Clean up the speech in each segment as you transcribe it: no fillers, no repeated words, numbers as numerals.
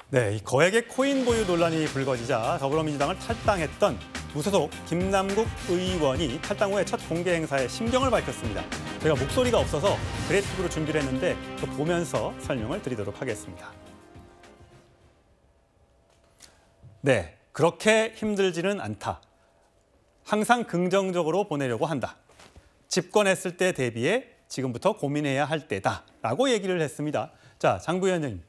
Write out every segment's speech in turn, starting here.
네, 이 거액의 코인 보유 논란이 불거지자 더불어민주당을 탈당했던 무소속 김남국 의원이 탈당 후에 첫 공개 행사에 심경을 밝혔습니다. 저희가 목소리가 없어서 그래픽으로 준비를 했는데 그 보면서 설명을 드리도록 하겠습니다. 네, 그렇게 힘들지는 않다. 항상 긍정적으로 보내려고 한다. 집권했을 때 대비해 지금부터 고민해야 할 때다라고 얘기를 했습니다. 자, 장 부위원님.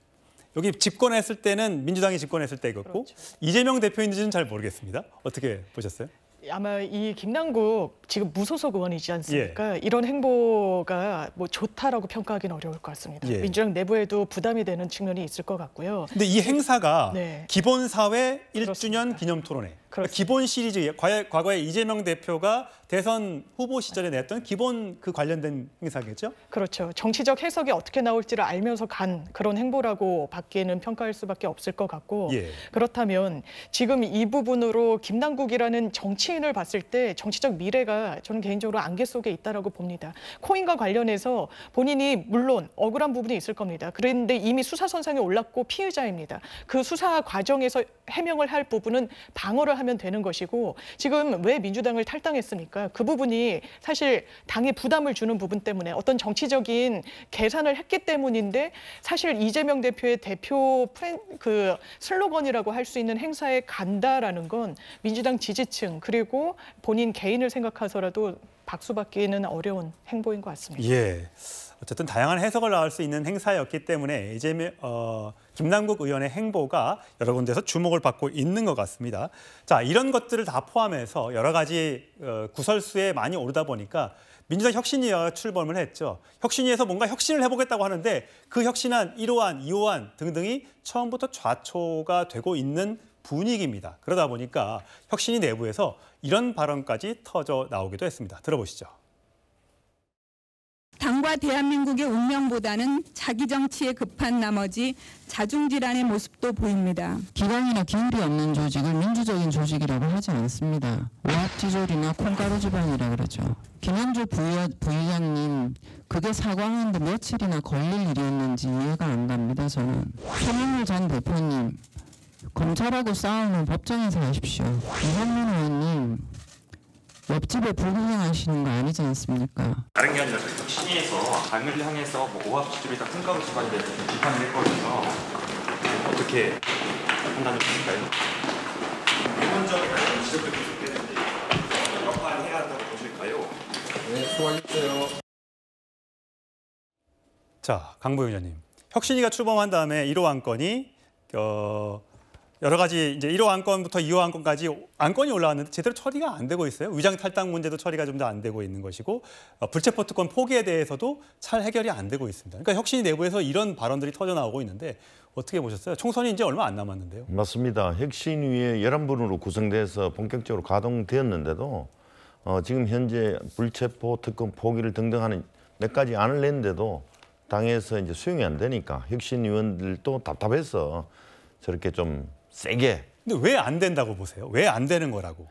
여기 집권했을 때는 민주당이 집권했을 때였고 그렇죠. 이재명 대표인지는 잘 모르겠습니다. 어떻게 보셨어요? 아마 이 김남국 지금 무소속 의원이지 않습니까? 이런 행보가 뭐 좋다라고 평가하기는 어려울 것 같습니다. 예. 민주당 내부에도 부담이 되는 측면이 있을 것 같고요. 근데 이 행사가 네. 기본사회 1주년 그렇습니다. 기념 토론회. 그렇습니다. 기본 시리즈, 과거에 이재명 대표가 대선 후보 시절에 냈던 기본 그 관련된 행사겠죠? 그렇죠. 정치적 해석이 어떻게 나올지를 알면서 간 그런 행보라고 밖에는 평가할 수밖에 없을 것 같고 예. 그렇다면 지금 이 부분으로 김남국이라는 정치인을 봤을 때 정치적 미래가 저는 개인적으로 안개 속에 있다라고 봅니다. 코인과 관련해서 본인이 물론 억울한 부분이 있을 겁니다. 그런데 이미 수사선상에 올랐고 피의자입니다. 그 수사 과정에서 해명을 할 부분은 방어를 하면 되는 것이고 지금 왜 민주당을 탈당했습니까? 그 부분이 사실 당에 부담을 주는 부분 때문에 어떤 정치적인 계산을 했기 때문인데 사실 이재명 대표의 대표 슬로건이라고 할 수 있는 행사에 간다라는 건 민주당 지지층 그리고 본인 개인을 생각해서라도 박수받기는 어려운 행보인 것 같습니다. 예. 어쨌든 다양한 해석을 나올 수 있는 행사였기 때문에 김남국 의원의 행보가 여러 군데서 주목을 받고 있는 것 같습니다. 자, 이런 것들을 다 포함해서 여러 가지 구설수에 많이 오르다 보니까 민주당 혁신위가 출범을 했죠. 혁신위에서 뭔가 혁신을 해보겠다고 하는데 그 혁신안 1호안, 2호안 등등이 처음부터 좌초가 되고 있는 분위기입니다. 그러다 보니까 혁신위 내부에서 이런 발언까지 터져 나오기도 했습니다. 들어보시죠. 당과 대한민국의 운명보다는 자기 정치에 급한 나머지 자중질환의 모습도 보입니다. 기강이나 기울이 없는 조직을 민주적인 조직이라고 하지 않습니다. 오합지졸이나 콩가루 지방이라 그러죠. 김영주 부의장님, 그게 사과하는데 며칠이나 걸릴 일이었는지 이해가 안 갑니다, 저는. 최민희 전 대표님, 검찰하고 싸우는 법정에서 하십시오. 이상민 의원님, 옆집에 불구경하시는 거 아니지 않습니까? 다른 게 아니라 혁신위에서 당을 향해서 오합지졸이다 콩가루 지방에 대해서 비판을 했거든요. 어떻게 판단을 하실까요? 기본적인 지적도 계속되는데 역할을 해야 한다고 보실까요? 네, 수고하셨어요. 자, 강 부위원님. 혁신위가 출범한 다음에 1호 안건이 여러 가지 이제 1호 안건부터 2호 안건까지 안건이 올라왔는데 제대로 처리가 안 되고 있어요. 위장 탈당 문제도 처리가 좀 더 안 되고 있는 것이고 불체포 특권 포기에 대해서도 잘 해결이 안 되고 있습니다. 그러니까 혁신위 내부에서 이런 발언들이 터져 나오고 있는데 어떻게 보셨어요? 총선이 이제 얼마 안 남았는데요. 맞습니다. 혁신위에 11분으로 구성돼서 본격적으로 가동되었는데도 지금 현재 불체포 특권 포기를 등등 하는 몇 가지 안을 냈는데도 당에서 이제 수용이 안 되니까 혁신위원들도 답답해서 저렇게 좀 세게. 근데 왜 안 된다고 보세요? 왜 안 되는 거라고?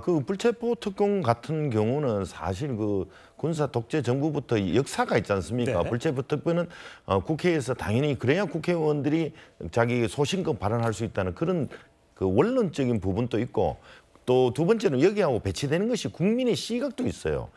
그 불체포 특권 같은 경우는 사실 그 군사 독재 정부부터 역사가 있지 않습니까? 네. 불체포 특권은 국회에서 당연히 그래야 국회의원들이 자기 소신껏 발언할 수 있다는 그런 그 원론적인 부분도 있고 또 두 번째는 여기하고 배치되는 것이 국민의 시각도 있어요.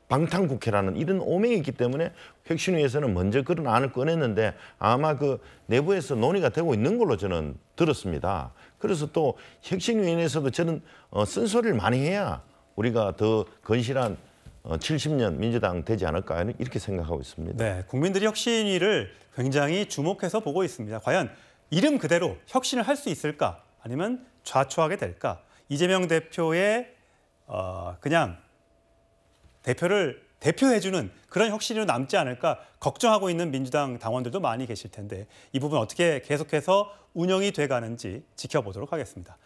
방탄국회라는 이런 오명이 있기 때문에 혁신위에서는 먼저 그런 안을 꺼냈는데 아마 그 내부에서 논의가 되고 있는 걸로 저는 들었습니다. 그래서 또 혁신위원회에서도 저는 쓴소리를 많이 해야 우리가 더 건실한 70년 민주당 되지 않을까 이렇게 생각하고 있습니다. 네, 국민들이 혁신위를 굉장히 주목해서 보고 있습니다. 과연 이름 그대로 혁신을 할 수 있을까? 아니면 좌초하게 될까? 이재명 대표의 그냥 대표를 대표해주는 그런 혁신으로 남지 않을까 걱정하고 있는 민주당 당원들도 많이 계실 텐데 이 부분 어떻게 계속해서 운영이 돼가는지 지켜보도록 하겠습니다.